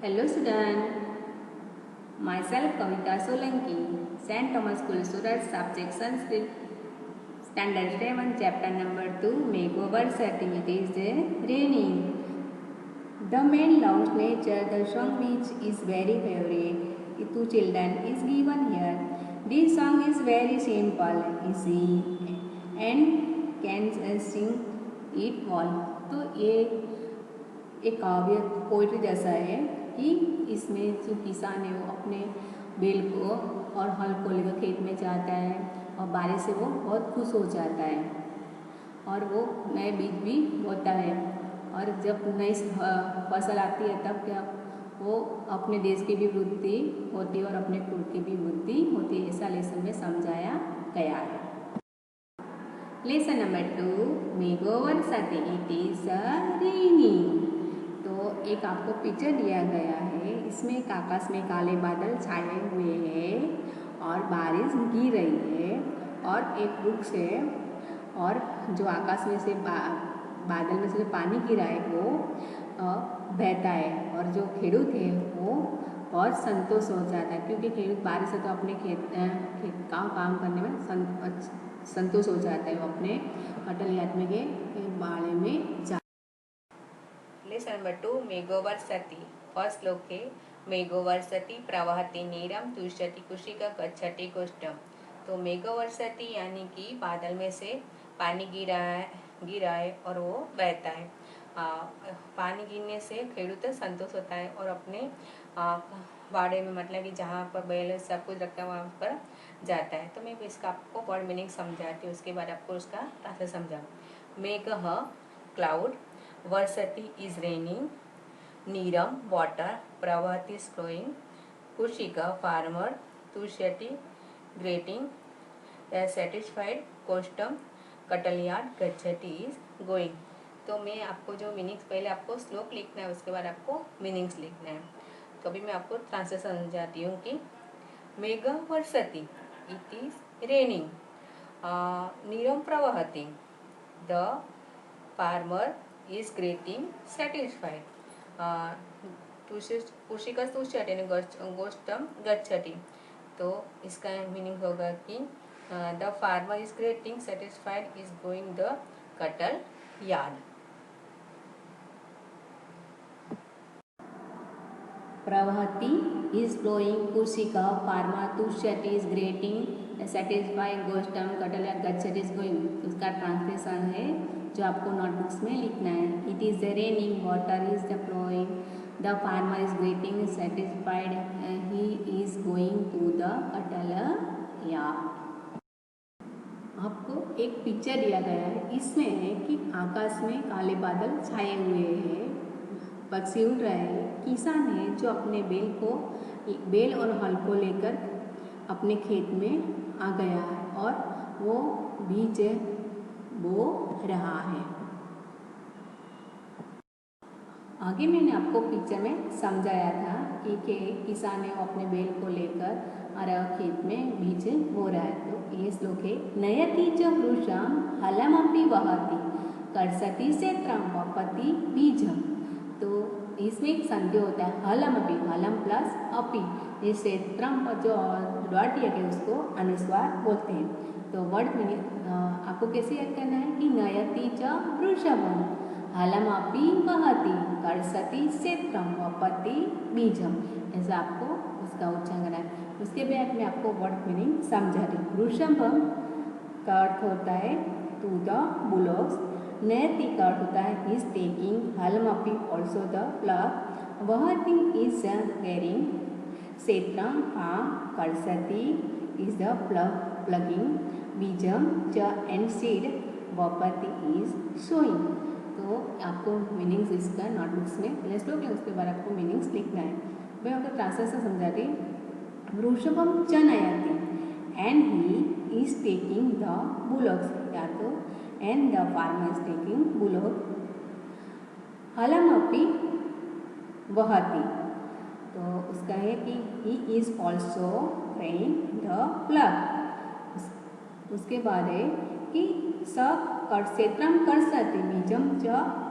Hello student, myself Kavita Solanki, St. Thomas School Surat, subject Sanskrit, standard 7, chapter number 2, makeover setting. It is raining. The man loves nature, the song which is very favorite to children is given here. This song is very simple, easy and can sing it all. तो ये एक काव्य poetry जैसा है कि इसमें जो किसान है वो अपने बैल को और हल को लेकर खेत में जाता है और बारिश से वो बहुत खुश हो जाता है और वो नए बीज भी बोता है और जब नई फसल आती है तब क्या वो अपने देश की भी वृद्धि होती है और अपने कुल की भी वृद्धि होती है। ऐसा लेसन में समझाया गया है। लेसन नंबर 2, मेघोवर साथी इट इज रेनिंग। तो एक आपको पिक्चर दिया गया है, इसमें एक आकाश में काले बादल छाए हुए हैं और बारिश गिर रही है और एक वृक्ष है और जो आकाश में से बादल में से जो पानी गिरा है वो बहता है और जो खेडूत है वो बहुत संतोष हो जाता है क्योंकि खेडूत बारिश से तो अपने खेत काम करने में संतोष हो जाता है। वो अपने अटल यात्रा के बाड़े में जा। लेसन नंबर 2, मेघोवर सती। फर्स्ट श्लोक है मेघोवर सती प्रवहति नीरम तुष्यति कुशिका गच्छति कुष्ठम। तो मेघोवर सती यानी कि बादल में से पानी गिरा है और वो बहता है। पानी गिरने से खेडूत संतोष होता है और अपने बाड़े में मतलब कि जहाँ पर बैल सब कुछ रखता है वहाँ पर जाता है। तो मैं इसका आपको वर्ड मीनिंग समझाती हूँ, उसके बाद आपको उसका ट्रांसलेशन समझाऊँ। मेघः क्लाउड, वर्षति इज रेनिंग, नीरम वाटर, प्रवहति इज फ्लोइंग, कुशिका फार्मर, तुष्यति ग्रेटिंग, सेटिस्फाइड, कोष्टम, कटलयार्ड, गच्छति इज गोइंग। तो मैं आपको जो मीनिंग्स पहले आपको श्लोक लिखना है उसके बाद आपको मीनिंग्स लिखना है। तो अभी मैं आपको ट्रांसलेशन समझाती हूँ कि मेघ वर्षति इट इज रेनिंग, नीरम प्रवहति the farmer is greeting satisfied, कुशिका तुष्यति गोष्ठम गच्छति। तो इसका मीनिंग होगा कि the farmer is greeting satisfied is going the cattle yard. प्रवहति इज फ्लोइंग, कुशिका फार्मर तुष्यति इज ग्रेटिंग सेटिस्फाइड गोष्ठम कटल यार्ड गच्छति इज गोइंग। उसका ट्रांसलेशन है जो आपको नोटबुक्स में लिखना है। It is raining, water is the flowing, the farmer is greeting satisfied, he is going to the अटल यार्ड। आपको एक पिक्चर दिया गया है, इसमें है कि आकाश में काले बादल छाए हुए हैं, पक्षी उड़ रहे हैं, किसान है जो अपने बैल और हल को लेकर अपने खेत में आ गया है और वो बीज बो रहा है। आगे मैंने आपको पिक्चर में समझाया था कि किसान है वो अपने बैल को लेकर खेत में बीज बो रहा है। तो ये श्लोक है नयति च वृषं हलमपि वहति कर्षति क्षेत्रं वपति बीजम। तो इसमें एक संधि होता है हलमपि, हलम प्लस अपि, ये क्षेत्रम पर जो डॉट है उसको अनुस्वार बोलते हैं। तो वर्ड मीनिंग आपको कैसे याद करना है कि नयति च वृषभम हलमपि वहति कर्षति क्षेत्रम वपति बीजम, ऐसा आपको उसका उच्चारण करना है। उसके बाद में आपको वर्ड मीनिंग समझा रही हूँ। वृषभम का अर्थ होता है टू द बुलॉक्स, नयति का अर्थ होता है इज टेकिंग, हलमपि ऑल्सो द प्लग, वहति इज कैरिंग, क्षेत्रम फार्म, कर्षति इज द प्लगिंग, बीजम च एंड सीड, वपति इज सोइंग। तो आपको मीनिंग्स इसका नोटबुक्स में पहले श्लोक है उसके बाद आपको मीनिंग्स लिखना है। मैं आपको ट्रांसलेशन समझाती। वृषभम च नयति and he is taking the bullocks, या तो and the farmer is taking bullock, हलमपि वहति, तो उसका है कि he is also train the plough. उसके बाद है कि स क्षेत्रम कर्षति बीजम च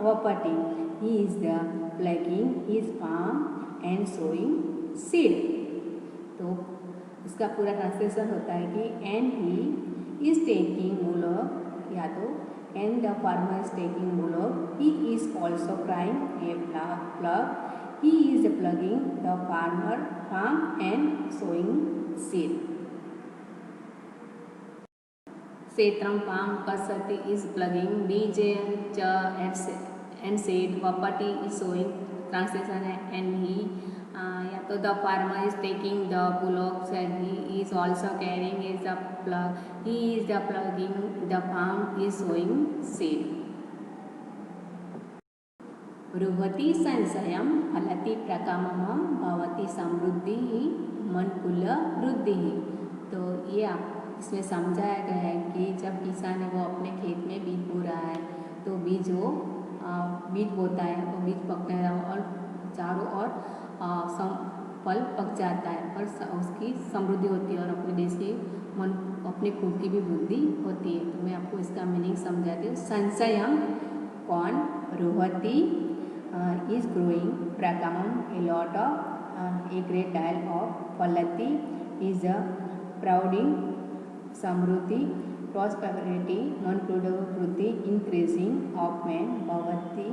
वपति, he is the ploughing his palm and sowing seed. तो इसका पूरा ट्रांसलेशन होता है कि and he is taking bullock, या तो and the farmer is taking bullock, he is also crying A plug, he is plugging the farmer farm and sowing seed. Setram farm kasati is plugging beej and seed, vapati is sowing, translation है and he, या तो the farmer is taking the bullocks and he is also carrying is the plug, he is the plugging the farm is sowing seed. रुहति संशयम फलति प्रकामम भवति समृद्धि मनकुल वृद्धि। तो ये इसमें समझाया गया है कि जब किसान है वो अपने खेत में बीज बो रहा है तो बीज बोता है, वो बीज पकने और चारों ओर फल पक जाता है और उसकी समृद्धि होती है और अपने देश की अपने खुद की भी वृद्धि होती है। तो मैं आपको इसका मीनिंग समझाती हूँ। संशयम कौन, रुहति is growing, prakamam a lot of a great deal of, falati is a prouding, samruddhi prosperity, non-productivity increasing of man, bhavati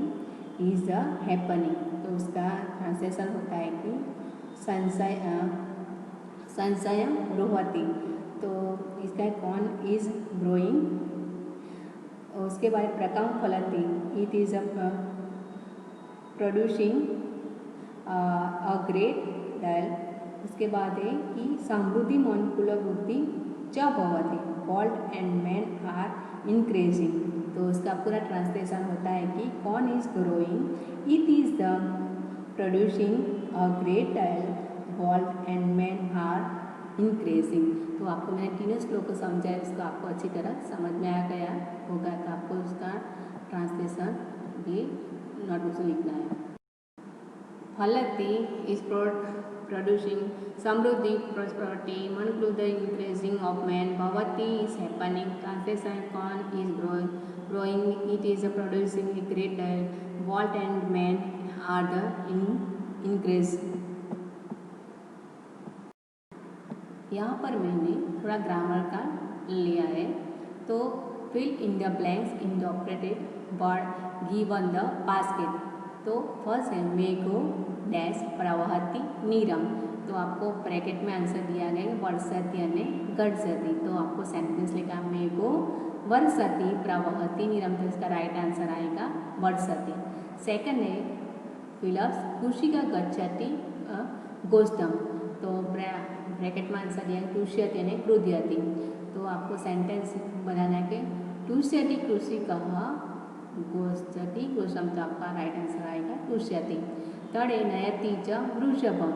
is a happening। तो उसका ट्रांसलेशन होता है कि संशयम रुहति, तो इसका कौन इज ग्रोइंग, उसके बाद प्रकम फलति it is a producing a great deal. उसके बाद है कि समृद्धि मनकुल वृद्धि च भवति, world and man are increasing. तो उसका पूरा ट्रांसलेशन होता है कि corn is growing, it is the producing a great deal, world and man are increasing. तो आपको मैंने तीनों श्लोक को समझाया, उसको आपको अच्छी तरह समझ में आ गया होगा तो आपको उसका ट्रांसलेशन भी नोटबुक से लिखना है। फलति इज प्रोड्यूसिंग, समृद्धि प्रॉस्पेरिटी, मनकुल द इंक्रीजिंग ऑफ मैन, भवति is happening, translation corn is growing, it is producing a great deal, world and man are the increase. यहाँ पर मैंने थोड़ा ग्रामर का लिया है। तो fill in the blanks in the operated word given the basket. तो फर्स्ट है मेघो डैश प्रवहति नीरम। तो आपको ब्रैकेट में आंसर दिया गया है वर्षति यानी गर्जति। तो आपको सेंटेंस लिखा मेघो वर्षति प्रवहति नीरम, तो इसका राइट आंसर आएगा वर्षति। सेकंड है फिलप्स कुशिका गच्छति गोष्ठम। तो ब्रैकेट में आंसर दिया है टुष्यति यानी क्रुध्यति। तो आपको सेंटेंस बनाना है कि टुष्यति कृषिकः गोष्ठति गोष्ठम, तो आपका राइट आंसर आएगा टुष्यति। थर्ड है नयति च वृषभम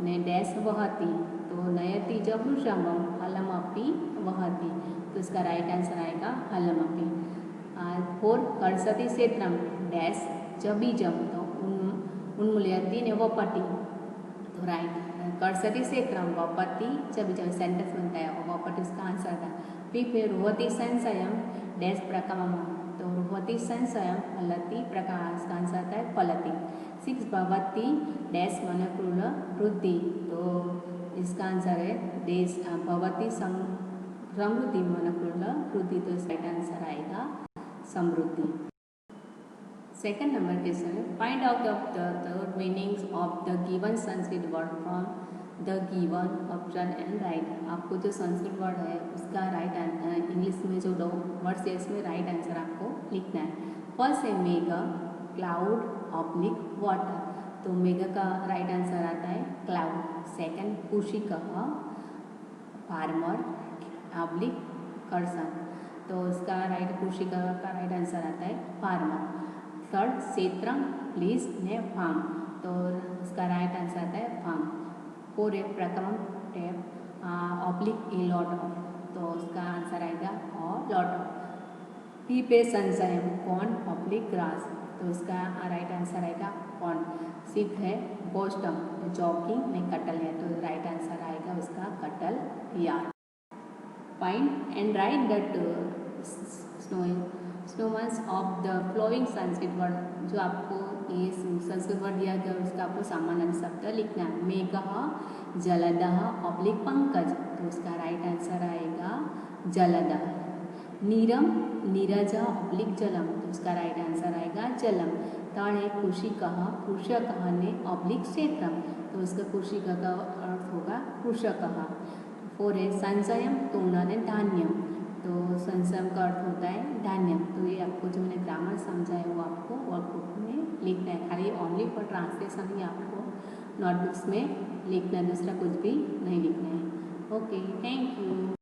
ने डैश वहति। तो नयति च वृषभम हलमपि वहति, तो इसका राइट आंसर आएगा हलमपि। फोर कर्षति क्षेत्रम डैश च बीजम, तो उन्मूलयति ने वपति, तो राइट कर्षति क्षेत्रम वपति च बीजम सेंटेंस बनता है और वपति उसका आंसर था। फिफ्थ है रुहति संशयम डैश प्रकमम, तो रुहति संशयम फलति प्रकाश, इसका आंसर था फलति। सिक्स भवति डैश मनकुल वृद्धि, तो इसका आंसर है डैश भवति समृद्धि मनकुल वृद्धि, तो इसका राइट आंसर आएगा समृद्धि। सेकंड नंबर क्वेश्चन है find out of the meanings of the given Sanskrit word from the given option and right. आपको जो संस्कृत वर्ड है उसका राइट इंग्लिश में जो दो वर्ड्स है इसमें राइट आंसर आपको लिखना है। फर्स्ट है मेघ क्लाउड ऑब्लिक वाटर, तो मेघ का राइट आंसर आता है क्लाउड। सेकंड कुशिकः फार्मर ऑब्लिक कर्षण, तो उसका राइट कुशिकः का राइट आंसर आता है फार्मर। थर्ड क्षेत्रम प्लीज ने फार्म, तो उसका राइट आंसर आता है फार्म। फोर है प्रकरम tap oblique a lot of, तो उसका आंसर आएगा और लॉट ऑफ। पी पे संशय कॉर्न ऑब्लिक ग्रास, तो उसका राइट आंसर आएगा कॉर्न। सिक्स है गोस्टम जॉकिंग में कटल है, तो राइट आंसर आएगा उसका cattle yard. Find and write that synonyms of the flowing Sanskrit word, जो आपको ये संस्कृत वर्ड दिया गया उसका आपको समानार्थी शब्द लिखना है। मेघः जलदः ऑब्लिक पंकज, तो उसका राइट आंसर आएगा जलदः। नीरम नीरजः ऑब्लिक जलम, तो उसका राइट आंसर आएगा जलम। तड़े कृषिकः कृषकः ने ऑब्लिक क्षेत्रम, तो उसका कृषिका का अर्थ होगा कृषकः। 4 है संचयम तोड़ने धान्यम, तो संचयम का अर्थ होता है धान्यम। तो ये आपको जो मैंने ग्रामर समझाया वो आपको वर्कबुक में लिखना है, खाली ओनली फॉर ट्रांसलेशन ही आपको नोटबुक्स में लिखना है, दूसरा कुछ भी नहीं लिखना है। Okay, thank you.